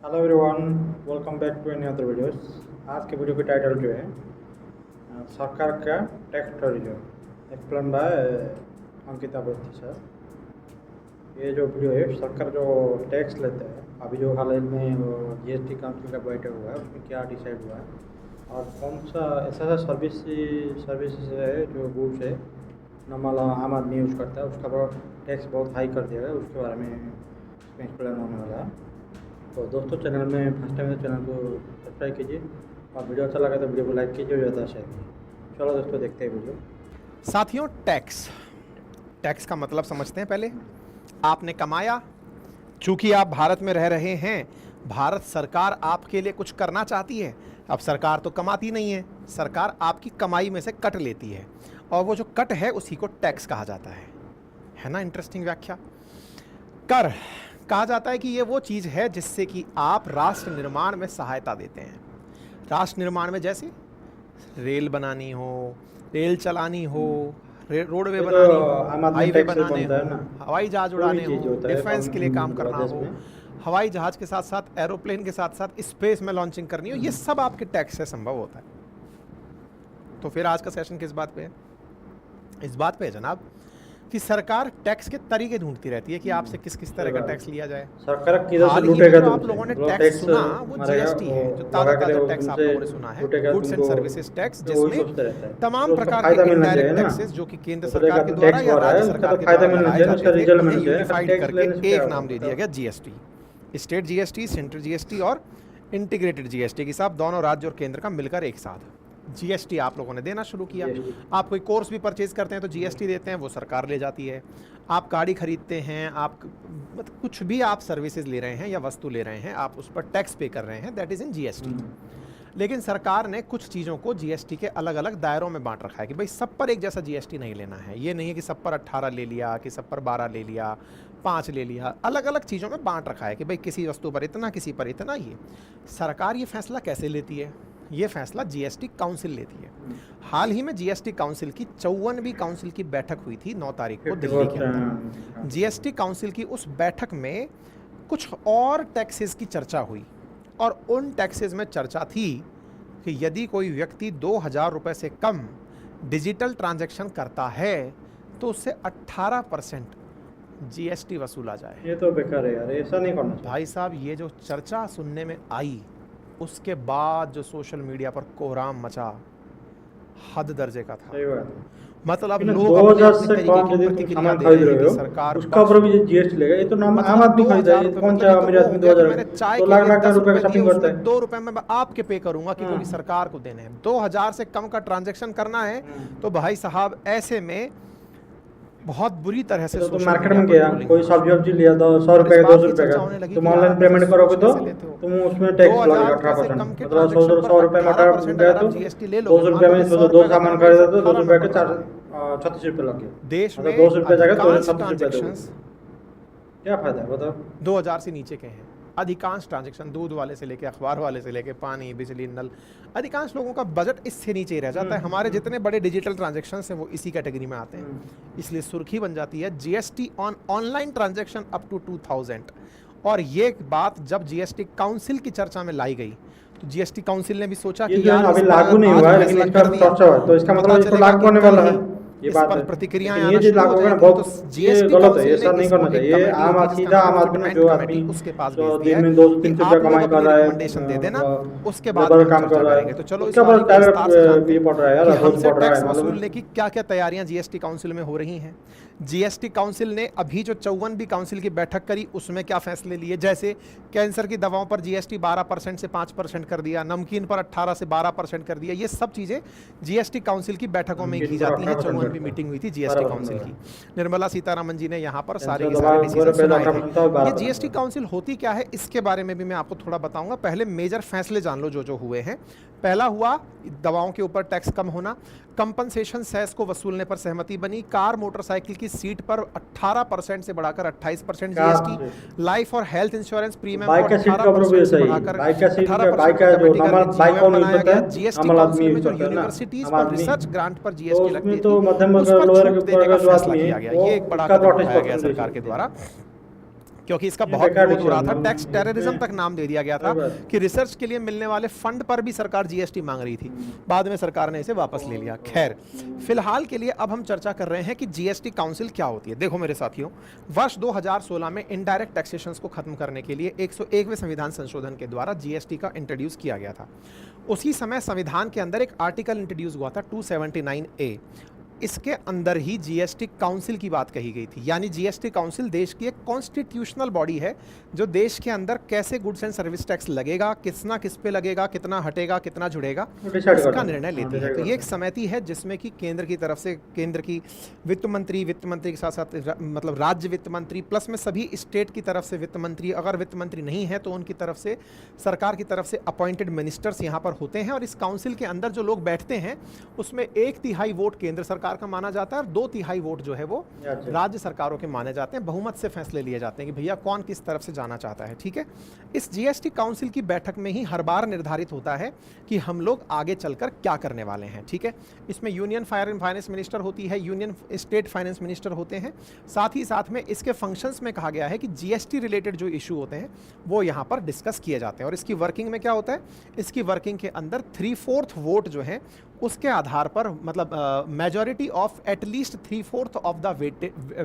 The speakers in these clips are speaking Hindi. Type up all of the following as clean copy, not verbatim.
Hello everyone, welcome back to any other videos. आज के वीडियो की टाइटल जो है सरकार का tax tourism explain by Ankita Awasthi sir. ये जो वीडियो है सरकार जो टैक्स लेता है, अभी जो हाल ही में जीएसटी काउंसिल का बैठक हुआ है उसमें क्या डिसाइड हुआ है और कौन सा ऐसा सर्विस है जो गुड्स है नॉर्मल आम आदमी यूज़ करता है उसका टैक्स बहुत हाई कर दिया है, उसके बारे में इसमें एक्सप्लेन होने वाला है। तो दोस्तों, चैनल में फर्स्ट टाइम है तो चैनल को सब्सक्राइब कीजिए और वीडियो अच्छा लगा तो वीडियो को लाइक कीजिए और ज़्यादा शेयर कीजिए। चलो दोस्तों, देखते हैं वीडियो। साथियों, टैक्स का मतलब समझते हैं। पहले आपने कमाया, चूंकि आप भारत में रह रहे हैं, भारत सरकार आपके लिए कुछ करना चाहती है। अब सरकार तो कमाती नहीं है, सरकार आपकी कमाई में से कट लेती है और वो जो कट है उसी को टैक्स कहा जाता है ना। इंटरेस्टिंग व्याख्या। कर कहा जाता है कि ये वो चीज़ है जिससे कि आप राष्ट्र निर्माण में सहायता देते हैं। राष्ट्र निर्माण में जैसे रेल बनानी हो, रेल चलानी हो, रोडवे बनानी हो, हाईवे बनाने हो, हवाई जहाज उड़ाने हो, डिफेंस के लिए काम करना हो, हवाई जहाज के साथ साथ एरोप्लेन के साथ साथ स्पेस में लॉन्चिंग करनी हो, ये सब आपके टैक्स से संभव होता है। तो फिर आज का सेशन किस बात पे है? इस बात पे है जनाब कि सरकार टैक्स के तरीके ढूंढती रहती है कि आपसे किस किस तरह का टैक्स लिया जाए। सरकार किधर से लूटेगा? तो आप लोगों ने टैक्स सुना, वो जीएसटी है, जो ताजा टैक्स आप लोगों ने सुना है, गुड्स एंड सर्विसेज टैक्स, जिसमें तमाम प्रकार के इनडायरेक्ट टैक्सेस जो कि केंद्र सरकार के द्वारा या राज्य सरकार के द्वारा लगाए जाते थे, उन्हें यूनिफाइड करके एक नाम दे दिया गया GST. State GST, central GST और इंटीग्रेटेड जीएसटी की साहब दोनों राज्य और केंद्र का मिलकर एक साथ जीएसटी आप लोगों ने देना शुरू किया। आप कोई कोर्स भी परचेज करते हैं तो जीएसटी देते हैं, वो सरकार ले जाती है। आप गाड़ी खरीदते हैं, आप मतलब कुछ भी आप सर्विसेज ले रहे हैं या वस्तु ले रहे हैं, आप उस पर टैक्स पे कर रहे हैं, दैट इज़ इन जीएसटी। लेकिन सरकार ने कुछ चीज़ों को जीएसटी के अलग अलग दायरों में बांट रखा है कि भाई सब पर एक जैसा जीएसटी नहीं लेना है। ये नहीं है कि सब पर 18 ले लिया, कि सब पर 12 ले लिया, 5 ले लिया। अलग अलग चीज़ों में बांट रखा है कि भाई किसी वस्तु पर इतना, किसी पर इतना। ये सरकार ये फैसला कैसे लेती है? ये फैसला जीएसटी काउंसिल लेती है। हाल ही में जीएसटी काउंसिल की 54वीं काउंसिल की बैठक हुई थी 9 तारीख को दिल्ली के अंदर। जीएसटी काउंसिल की उस बैठक में कुछ और टैक्सेस की चर्चा हुई और उन टैक्सेस में चर्चा थी कि यदि कोई व्यक्ति 2000 रुपये से कम डिजिटल ट्रांजैक्शन करता है तो उससे 18% जीएसटी वसूला जाए। ये तो बेकार है यार, ऐसा नहीं करना चाहिए। भाई साहब, ये जो चर्चा सुनने में आई, उसके बाद जो सोशल मीडिया पर कोहराम मचा, हद दर्जे का था। मतलब लोग 2000 से कम यदि तुम सामान खरीद रहे हो सरकार उसका ऊपर भी जीएसटी लेगा। ये तो नाम आम आदमी खरीदा है, कौन सा अमीर आदमी 2000 तो लाख रुपए का शॉपिंग करता है। 2 रुपए में आपके पे करूंगा कि क्योंकि सरकार को देने हैं। 2000 से कम का ट्रांजैक्शन करना है तो भाई साहब ऐसे में बहुत बुरी तरह से तो मार्केट में गया, कोई सब्जी लिया तो 100 रुपए का 200 रुपए का तुम ऑनलाइन पेमेंट करोगे तो तुम उसमें टैक्स लगेगा 18%। मतलब 100 रुपए में 18% गया तो 200 रुपए में दो सामान खरीदा तो 200 रुपए के 36 रुपए लग गए। देश में 200 रुपए जाएगा तो 36 रुपए। क्या फायदा है बताओ? 2000 से नीचे के हैं अधिकांश ट्रांजैक्शन। दूध वाले से लेके अखबार वाले से लेके पानी, बिजली, नल, अधिकांश लोगों का बजट इससे नीचे ही रह जाता है। हमारे जितने बड़े डिजिटल ट्रांजैक्शंस हैं वो इसी कैटेगरी में आते हैं। इसलिए सुर्खी बन जाती है GST on online transaction up to 2000। और ये बात जब जीएसटी काउंसिल की चर्चा में लाई गई तो जीएसटी काउंसिल ने भी सोचा कि यार अभी लागू नहीं हुआ है, लेकिन इसका चर्चा है तो इसका मतलब इसको लागू होने वाला है। ये बात है, प्रतिक्रियाएं ये जो लागू होगा ना बहुत जीएसटी गलत है, ऐसा नहीं करना चाहिए। आम सीधा आम आदमी जो आदमी उसके पास जो दिन में 200-300 रुपया कमाई कर रहा है, रिकमेंडेशन दे देना, उसके बाद काम कर रहा है। तो चलो इसका बाद ये पड़ रहा है यार, रोज पड़ रहा है। वसूलने की क्या क्या तैयारियां जीएसटी काउंसिल में हो रही हैं। जीएसटी काउंसिल ने अभी जो 54वीं काउंसिल की बैठक करी उसमें क्या फैसले लिए, जैसे कैंसर की दवाओं पर जीएसटी 12% से 5% कर दिया, नमकीन पर 18 से 12% कर दिया। ये सब चीजें जीएसटी काउंसिल की बैठकों में की जाती हैं। 54वीं मीटिंग हुई थी जीएसटी काउंसिल की, निर्मला सीतारमण जी ने यहाँ पर सारे डिसीजन सुनाए हैं। ये जीएसटी काउंसिल होती क्या है इसके बारे में भी मैं आपको थोड़ा बताऊंगा। पहले मेजर फैसले जान लो जो हुए हैं। पहला हुआ दवाओं के ऊपर टैक्स कम होना, कंपनसेशन सेस को वसूलने पर सहमति बनी, कार मोटरसाइकिल की सीट पर 18% से बढ़ाकर 28% जीएसटी, लाइफ और हेल्थ इंश्योरेंस प्रीमियम को 18% से बढ़ाकर 18% जीएसटी काउंसिल में जो यूनिवर्सिटीज और रिसर्च ग्रांट पर जीएसटी लगती है तो मध्यम उस पर छूट देने का फैसला किया गया। ये एक बड़ा कदम उठाया गया सरकार के द्वारा, क्योंकि इसका बहुत विरोध हो रहा था, टैक्स टेररिज्म तक नाम दे दिया गया था कि रिसर्च के लिए मिलने वाले फंड पर भी सरकार जीएसटी मांग रही थी। बाद में सरकार ने इसे वापस ले लिया। खैर, फिलहाल के लिए अब हम चर्चा कर रहे हैं कि जीएसटी काउंसिल क्या होती है। देखो मेरे साथियों, वर्ष 2016 में इनडायरेक्ट टैक्सेशन को खत्म करने के लिए 101वें संविधान संशोधन के द्वारा जीएसटी का इंट्रोड्यूस किया गया था। उसी समय संविधान के अंदर एक आर्टिकल इंट्रोड्यूस हुआ था 279A, इसके अंदर ही जीएसटी काउंसिल की बात कही गई थी। यानी जीएसटी काउंसिल देश की एक कॉन्स्टिट्यूशनल बॉडी है जो देश के अंदर कैसे गुड्स एंड सर्विस टैक्स लगेगा, कितना किस पे लगेगा, कितना हटेगा, कितना जुड़ेगा, इसका निर्णय लेती है। तो ये एक समिति है जिसमें कि केंद्र की तरफ से केंद्र की वित्त मंत्री के साथ साथ मतलब राज्य वित्त मंत्री प्लस में सभी स्टेट की तरफ से वित्त मंत्री, अगर वित्त मंत्री नहीं है तो उनकी तरफ से सरकार की तरफ से अपॉइंटेड मिनिस्टर्स यहाँ पर होते हैं। और इस काउंसिल के अंदर जो लोग बैठते हैं उसमें 1/3 वोट केंद्र सरकार का माना जाता है और 2/3 वोट जो है वो राज्य सरकारों के माने जाते हैं। बहुमत से फैसले लिए जाते हैं कि भैया कौन किस तरफ से जाना चाहता है। ठीक है, इस जीएसटी काउंसिल की बैठक में ही हर बार निर्धारित होता है कि हम लोग आगे चलकर क्या करने वाले हैं। ठीक है, इसमें यूनियन फाइनेंस मिनिस्टर होती है, यूनियन स्टेट फाइनेंस मिनिस्टर होते हैं। साथ ही साथ में इसके फंक्शंस में कहा गया है कि जीएसटी रिलेटेड जो इशू होते हैं वो यहाँ पर डिस्कस किए जाते हैं। और इसकी वर्किंग में क्या होता है, इसकी वर्किंग के अंदर 3/4 वोट जो है उसके आधार पर मतलब majority of at least 3/4 of the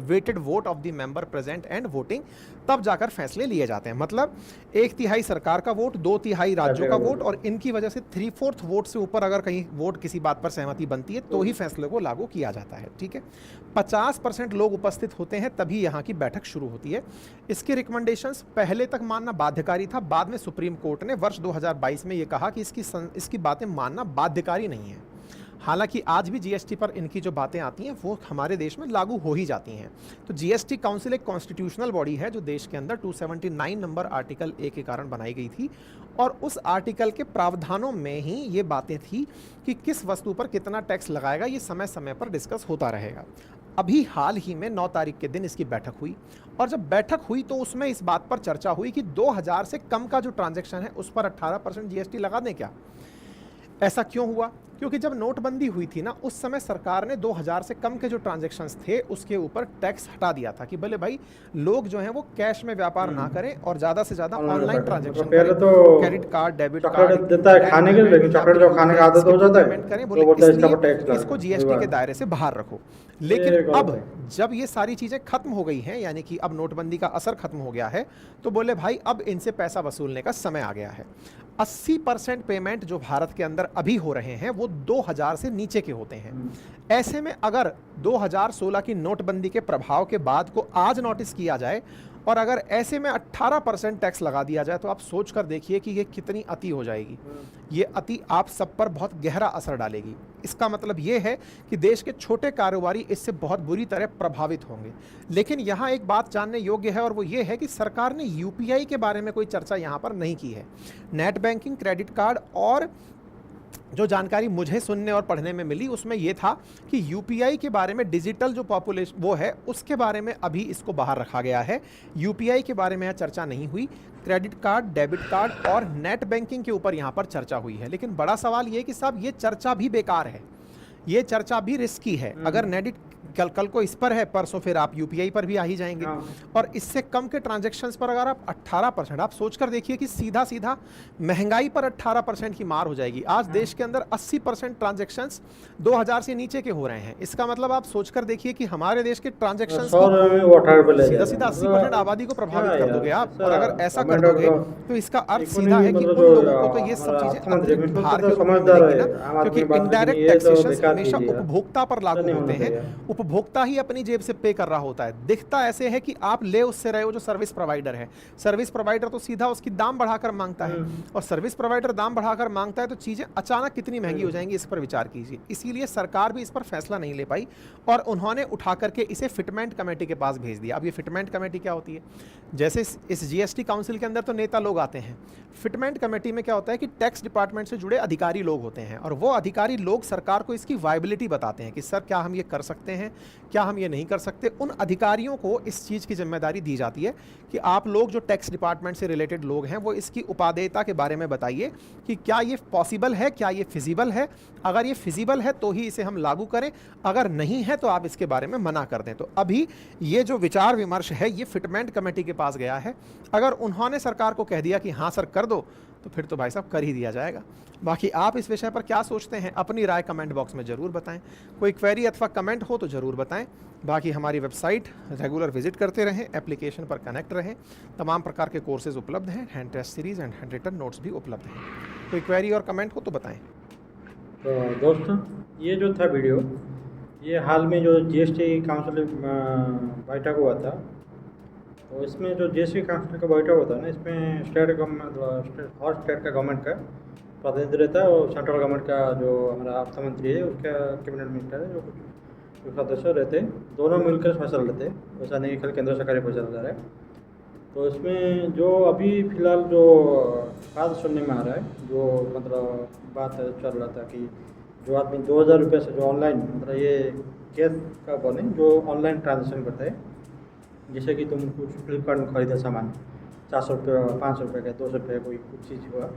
weighted vote of the member present and voting, तब जाकर फैसले लिए जाते हैं। मतलब 1/3 सरकार का वोट, 2/3 राज्यों का वोट, और इनकी वजह से 3/4 वोट से ऊपर अगर कहीं वोट किसी बात पर सहमति बनती है तो ही फैसले को लागू किया जाता है। ठीक है, 50% लोग उपस्थित होते हैं तभी यहाँ की बैठक शुरू होती है। इसके रिकमेंडेशंस पहले तक मानना बाध्यकारी था, बाद में सुप्रीम कोर्ट ने वर्ष 2022 में ये कहा कि इसकी बातें मानना बाध्यकारी नहीं है। हालांकि आज भी जीएसटी पर इनकी जो बातें आती हैं वो हमारे देश में लागू हो ही जाती हैं। तो जीएसटी काउंसिल एक कॉन्स्टिट्यूशनल बॉडी है जो देश के अंदर 279 नंबर आर्टिकल ए के कारण बनाई गई थी, और उस आर्टिकल के प्रावधानों में ही ये बातें थी कि किस वस्तु पर कितना टैक्स लगाएगा, ये समय समय पर डिस्कस होता रहेगा। अभी हाल ही में 9 तारीख के दिन इसकी बैठक हुई, और जब बैठक हुई तो उसमें इस बात पर चर्चा हुई कि 2000 से कम का जो ट्रांजैक्शन है उस पर 18% जीएसटी लगा दें क्या। ऐसा क्यों हुआ? क्योंकि जब नोटबंदी हुई थी ना, उस समय सरकार ने 2000 से कम के जो ट्रांजैक्शंस थे उसके ऊपर टैक्स हटा दिया था कि भले भाई लोग जो हैं वो कैश में व्यापार ना करें और ज्यादा से ज्यादा ऑनलाइन ट्रांजैक्शन करें, क्रेडिट कार्ड, डेबिट कार्ड देता है खाने के लिए, लेकिन चॉकलेट जो खाने का आदत हो जाता है पेमेंट करें, बोले इसको जीएसटी के दायरे से बाहर रखो। लेकिन अब जब ये सारी चीजें खत्म हो गई हैं, यानी कि अब नोटबंदी का असर खत्म हो गया है, तो बोले भाई अब इनसे पैसा वसूलने का समय आ गया है। 80% पेमेंट जो भारत के अंदर अभी हो रहे हैं वो 2000 से नीचे के होते हैं। ऐसे में अगर 2016 की नोटबंदी के प्रभाव के बाद को आज नोटिस किया जाए और अगर ऐसे में 18% टैक्स लगा दिया जाए तो आप सोच कर देखिए कि ये कितनी अति हो जाएगी। ये अति आप सब पर बहुत गहरा असर डालेगी। इसका मतलब ये है कि देश के छोटे कारोबारी इससे बहुत बुरी तरह प्रभावित होंगे। लेकिन यहाँ एक बात जानने योग्य है, और वो ये है कि सरकार ने यूपीआई के बारे में कोई चर्चा यहाँ पर नहीं की है। नेट बैंकिंग, क्रेडिट कार्ड, और जो जानकारी मुझे सुनने और पढ़ने में मिली उसमें यह था कि यूपीआई के बारे में डिजिटल जो पॉपुलेशन वो है उसके बारे में अभी इसको बाहर रखा गया है। यूपीआई के बारे में यह चर्चा नहीं हुई। क्रेडिट कार्ड, डेबिट कार्ड और नेट बैंकिंग के ऊपर यहाँ पर चर्चा हुई है। लेकिन बड़ा सवाल ये कि साहब ये चर्चा भी बेकार है, ये चर्चा भी रिस्की है। अगर नेट कल को इस पर है, परसों फिर आप यूपीआई पर भी आ ही जाएंगे। और इससे कम के ट्रांजैक्शंस पर अगर आप 18%, आप सोचकर देखिए कि सीधा सीधा महंगाई पर 18% की मार हो जाएगी। आज देश के अंदर 80% ट्रांजैक्शंस 2000 से नीचे के हो रहे हैं। इसका मतलब आप सोचकर देखिए कि हमारे देश के ट्रांजैक्शंस सीधा सीधा 80% आबादी को प्रभावित कर दोगे आप। और अगर ऐसा कर दोगे तो इसका अर्थ सीधा है कि उन लोगों को तो ये सब चीजें अतिरिक्त भार के रूप में मिलेंगी ना, क्योंकि इनडायरेक्ट टैक्सेशन हमेशा उपभोक्ता पर लागू होते हैं। उपभोक्ता ही अपनी जेब से पे कर रहा होता है। दिखता ऐसे है कि आप ले उससे रहे हो जो सर्विस प्रोवाइडर है। सर्विस प्रोवाइडर तो सीधा उसकी दाम बढ़ाकर मांगता है, और सर्विस प्रोवाइडर दाम बढ़ाकर मांगता है तो चीजें अचानक कितनी महंगी हो जाएंगी, इस पर विचार कीजिए। इसीलिए सरकार भी इस पर फैसला नहीं ले पाई और उन्होंने उठा करके इसे फिटमेंट कमेटी के पास भेज दिया। अब ये फिटमेंट कमेटी क्या होती है? जैसे इस जीएसटी काउंसिल के अंदर तो नेता लोग आते हैं, फिटमेंट कमेटी में क्या होता है कि टैक्स डिपार्टमेंट से जुड़े अधिकारी लोग होते हैं, और वो अधिकारी लोग सरकार को इसकी वायबिलिटी बताते हैं कि सर क्या हम ये कर सकते हैं, क्या हम ये नहीं कर सकते? उन अधिकारियों को इस चीज़ की जिम्मेदारी दी जाती है कि आप लोग जो टैक्स डिपार्टमेंट से रिलेटेड लोग हैं वो इसकी उपादेयता के बारे में बताइए कि क्या ये पॉसिबल है, क्या ये फिजिबल है। अगर ये फिजिबल है तो ही इसे हम लागू करें, अगर नहीं है तो आप इसके बारे में मना कर दें। तो अभी ये जो विचार विमर्श है ये फिटमेंट कमेटी के पास गया है। अगर उन्होंने सरकार को कह दिया कि हाँ सर कर दो, तो फिर तो भाई साहब कर ही दिया जाएगा। बाकी आप इस विषय पर क्या सोचते हैं, अपनी राय कमेंट बॉक्स में ज़रूर बताएं। कोई क्वेरी अथवा कमेंट हो तो ज़रूर बताएं। बाकी हमारी वेबसाइट रेगुलर विजिट करते रहें, एप्लीकेशन पर कनेक्ट रहें। तमाम प्रकार के कोर्सेज उपलब्ध हैं, hand test series and handwritten notes भी उपलब्ध हैं। कोई क्वेरी और कमेंट हो तो बताएं। तो दोस्तों, ये जो था वीडियो, ये हाल में जो जीएसटी काउंसिल बैठक हुआ था, तो इसमें जो जीएसटी काउंसिल का बैठक होता है ना, इसमें स्टेट गवर्नमेंट हर स्टेट का गवर्नमेंट का प्रतिनिधि रहता है और सेंट्रल गवर्नमेंट का जो हमारा अर्थ मंत्री है उसका कैबिनेट मिनिस्टर है, जो सदस्य रहते हैं, दोनों मिलकर फैसला लेते हैं। ऐसा नहीं कि केंद्र सरकार फैसला ले रहा है। तो इसमें जो अभी फ़िलहाल जो बात सुनने में आ रहा है, जो मतलब बात चल रहा था कि जो आदमी 2000 रुपये से जो ऑनलाइन मतलब ये कैश का बने जो ऑनलाइन ट्रांजेक्शन करता है, जैसे कि तुम कुछ फ्लिपकार्ट में खरीदा सामान 400 रुपये, 500 रुपये का, 200 रुपये कोई कुछ चीज़ हुआ,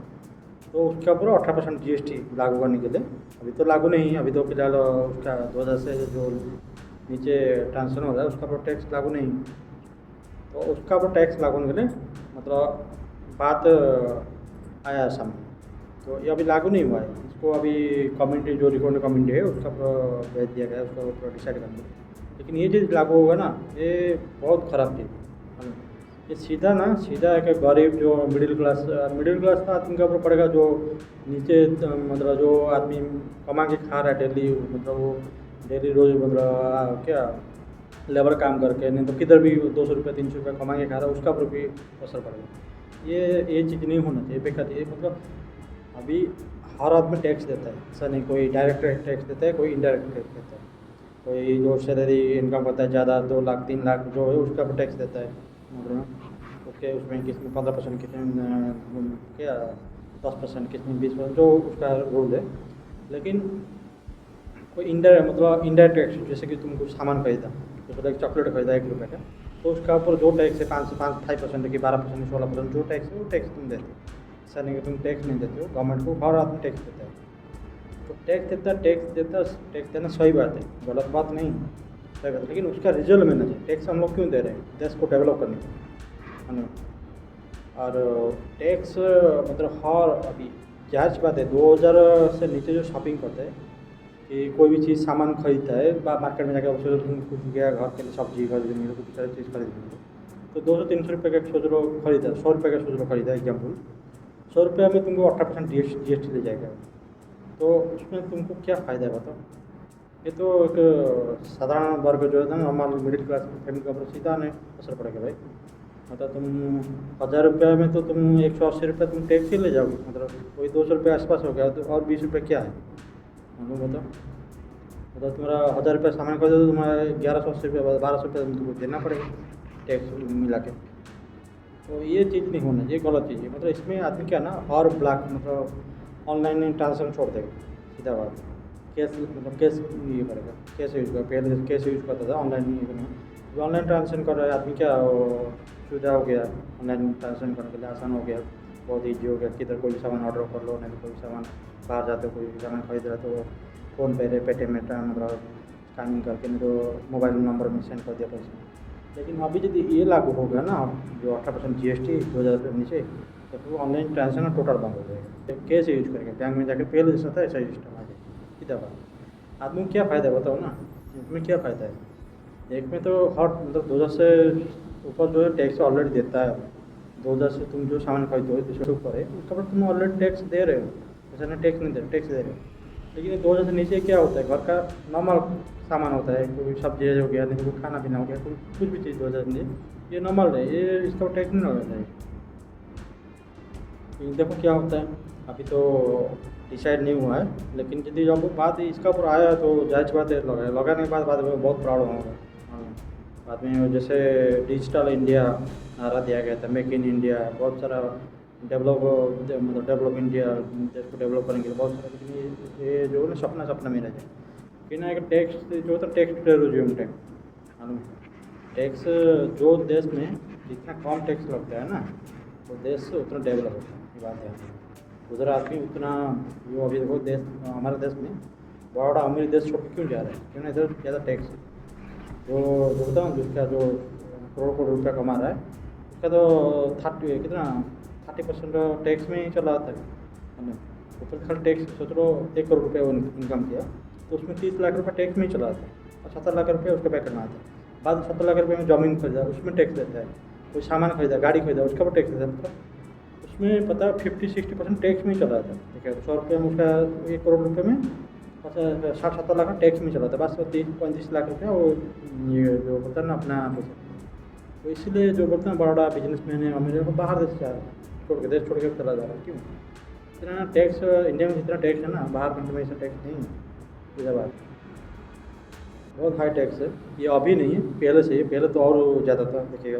तो उसके ऊपर 18% जीएसटी लागू करने के लिए अभी तो लागू नहीं है। अभी तो फिलहाल उसका 2000 से जो नीचे ट्रांजेक्शन हो रहा है उसका ऊपर टैक्स लागू नहीं, तो उसका ऊपर टैक्स लागू होने के लिए मतलब बात आया सामने। तो ये अभी लागू नहीं हुआ है, इसको अभी कम्युनिटी जो रिकॉर्ड कम्युनिटी है उसका भेज दिया गया है, उसका ऊपर डिसाइड करने। लेकिन ये चीज़ लागू होगा ना, ये बहुत ख़राब चीज़ है। ये सीधा एक गरीब जो मिडिल क्लास का आदमी का ऊपर पड़ेगा, जो नीचे मतलब जो आदमी कमा के खा रहा है डेली, मतलब वो डेली रोज़ मतलब क्या लेबर काम करके, नहीं तो किधर भी 200 रुपये 300 रुपये कमा के खा रहा है, उसका ऊपर भी असर पड़ेगा। ये चीज़ नहीं होना चाहिए, बेकार ये मतलब अभी हर आदमी टैक्स देता है, ऐसा नहीं कोई डायरेक्ट टैक्स देता है, कोई इनडायरेक्ट टैक्स देता है। कोई जो सैलरी इनकम करता है ज़्यादा 2 लाख 3 लाख जो है उसका भी टैक्स देता है, मतलब उसके उसमें किसमें 15%, किसमें क्या 10%, किसमें 20%, जो उसका रूल है। लेकिन कोई इनडायरेक्ट टैक्स, जैसे कि तुम कुछ सामान खरीदा, जैसे एक चॉकलेट खरीदा 1 रुपये का, तो उसका ऊपर जो टैक्स है 5% की 12% 16%, जो टैक्स है वो टैक्स तुम देते हो। ऐसा नहीं कि तुम टैक्स नहीं देते हो, गवर्नमेंट को हर आदमी टैक्स देता है। तो टैक्स देना सही बात है, गलत बात नहीं, सही बात है, लेकिन उसका रिजल्ट मिलना चाहिए। टैक्स हम लोग क्यों दे रहे हैं? देश को डेवलप करने के लिए, है ना। और टैक्स मतलब हर अभी जायज़ बात है, 2000 से नीचे जो शॉपिंग करते हैं कि कोई भी चीज़ सामान खरीदता है मार्केट में जाकर, सोचो तुम कुछ गया घर के लिए सब्जी खरीदनी है, कुछ सारी चीज़ खरीदनी है, तो 200-300 रुपये का सोच लो खरीदा, 100 रुपये का सोच लो खरीदा, एग्जाम्पल 100 रुपये में तुमको 18% जीएसटी ले जाएगा। तो उसमें तुमको क्या फ़ायदा है बताओ? ये तो एक साधारण वर्ग जो है ना, नॉर्मल मिडिल क्लास फैमिली का ऊपर सीधा नहीं असर पड़ेगा भाई। मतलब तुम 1000 रुपये में तो तुम 180 रुपये तुम टैक्स ही ले जाओगे, मतलब कोई 200 रुपये आसपास हो गया, तो और 20 रुपये क्या है बताओ। मतलब तुम्हारा 1000 रुपये सामान खरीदो तो तुम्हारा 1180 रुपये 1200 रुपये तुमको देना पड़ेगा टैक्स मिला के। तो ये चीज़ नहीं होना चाहिए, गलत चीज़ है। मतलब इसमें आदमी क्या ना और ब्लैक मतलब ऑनलाइन ट्रांजेक्शन छोड़ देगा, सीधा बात। कैश मतलब कैश ये करेगा, कैश यूज़ कर, पहले कैश यूज़ करता था, ऑनलाइन नहीं करना। ऑनलाइन ट्रांजेक्शन कर रहा है आदमी, क्या सुविधा हो गया, ऑनलाइन ट्रांजेक्शन करने के लिए आसान हो गया, बहुत ईजी हो गया। किधर कोई सामान ऑर्डर कर लो, नहीं कोई सामान बाहर जाते कोई सामान खरीद रहा तो फ़ोन पे पेटीएम में मतलब स्कैनिंग करके, नहीं तो मोबाइल नंबर में सेंड कर दिया पैसे। लेकिन अभी यदि ये लागू हो गया ना, जो 18% जीएसटी 2000 रुपये नीचे, तो फिर ऑनलाइन ट्रांजेक्शन टोटल बंद हो जाएगा। कैसे यूज़ करेंगे? बैंक में जाकर पहले जैसा था ऐसा ही सिस्टम आ जाए सीधा बात। आदमी को क्या फ़ायदा है बताओ ना, इसमें क्या फ़ायदा है? एक में तो हर मतलब 2000 से ऊपर जो है टैक्स ऑलरेडी देता है। 2000 से तुम जो सामान खरीदो इसके ऊपर है, उसके ऊपर तुम ऑलरेडी टैक्स दे रहे हो, ऐसा नहीं टैक्स नहीं दे रहे, टैक्स दे रहे हो। लेकिन 2000 से नीचे क्या होता है, घर का नॉर्मल सामान होता है, कोई सब्जी हो गया, नहीं तो कोई खाना पीना हो गया, कोई कुछ भी चीज़ 2000 से नीचे ये नॉर्मल है, ये इसका टैक्स नहीं लगता है। देखो क्या होता है, अभी तो डिसाइड नहीं हुआ है, लेकिन यदि जब बात इसका ऊपर आया तो जायज़ बात है, लगाने के बाद में बहुत प्राउड होगा। बाद में जैसे डिजिटल इंडिया नारा दिया गया था, मेक इन इंडिया, बहुत सारा डेवलप इंडिया, देश को डेवलप करने के लिए बहुत सारा, लेकिन ये जो ना सपना में रह जाए। कि ना एक टैक्स जो होता है टैक्स टेररिज्म मालूम है। टैक्स जो देश में जितना कम टैक्स लगता है ना वो देश उतना डेवलप होता है, ये बात है। उधर आदमी उतना जो अभी देखो देश हमारे देश में बड़ा अमीर देश छोड़ के क्यों जा रहे हैं, क्यों ना इधर ज़्यादा टैक्स है। जो होता है जिसका जो करोड़ करोड़ रुपया कमा रहा है उसका तो 30% टैक्स में ही चला आता है। ऊपर खाली टैक्स सोच लो 1 करोड़ रुपये वो इनकम किया तो उसमें 30 लाख रुपये टैक्स में ही चला आता है और 70 लाख रुपये उसका बैक करना आता है। बाद 70 लाख रुपये में ज़मीन खरीदा उसमें टैक्स देता है, कोई सामान खरीदा गाड़ी खरीदा उसका भी टैक्स देता है। मतलब उसमें पता 50-60% टैक्स में ही चला जाता है। ठीक है, 100 रुपये में उसका 1 करोड़ रुपये में 60-70 लाख टैक्स में चला था, बस 30-35 लाख रुपया वो ये जो बोलता है ना अपना पैसा। तो इसलिए जो बोलते हैं बड़ा बिजनेसमैन है अमीर को बाहर देश जा रहा है, छोड़ के देश छोड़ के चला जा रहा है। क्यों इतना टैक्स इंडिया में जितना टैक्स है ना बाहर कंट्री में ऐसा टैक्स नहीं है। ये बात बहुत हाई टैक्स है, ये अभी नहीं है पहले से ही, पहले तो और ज़्यादा था। देखिएगा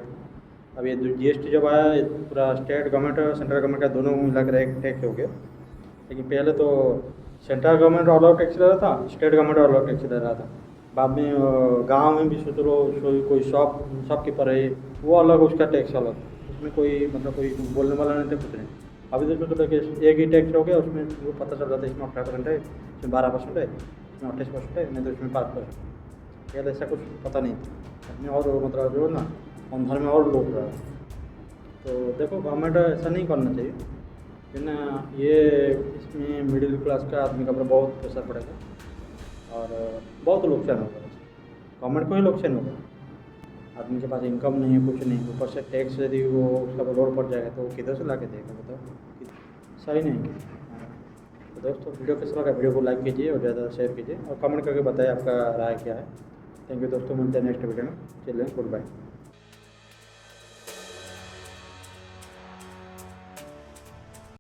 अब ये GST जब आया ये पूरा स्टेट गवर्नमेंट और सेंट्रल गवर्नमेंट का दोनों मिलाकर एक टैक्स हो गया। लेकिन पहले तो सेंट्रल गवर्नमेंट अलग टैक्स ले रहा था, स्टेट गवर्नमेंट अलग टैक्स ले रहा था। बाद में गांव में भी सोच लो कोई शॉपकीपर है वो अलग उसका टैक्स अलग, उसमें कोई मतलब कोई बोलने वाला नहीं था कुछ नहीं। अभी तो सोच लो कि एक ही टैक्स हो गया, उसमें वो पता चल जाता है इसमें 18% है, इसमें 12% है, इसमें 28% है, नहीं तो इसमें 5%। पहले ऐसा कुछ पता नहीं था, अपने और मतलब जो ना अंधर में और लोग रहा। तो देखो गवर्नमेंट ऐसा नहीं करना चाहिए, लेकिन ये इसमें मिडिल क्लास का आदमी का बहुत प्रेशर पड़ेगा और बहुत नुकसान होगा। गवर्नमेंट को ही नुकसान होगा, आदमी के पास इनकम नहीं है कुछ नहीं, ऊपर से टैक्स यदि वो उसका लोड पड़ जाएगा तो वो किधर से ला के देगा बताओ, सही नहीं। तो दोस्तों वीडियो कैसा लगा, वीडियो को लाइक कीजिए और ज़्यादा शेयर कीजिए और कमेंट करके बताइए आपका राय क्या है। थैंक यू दोस्तों, मिलते हैं नेक्स्ट वीडियो में। चलिए गुड बाय।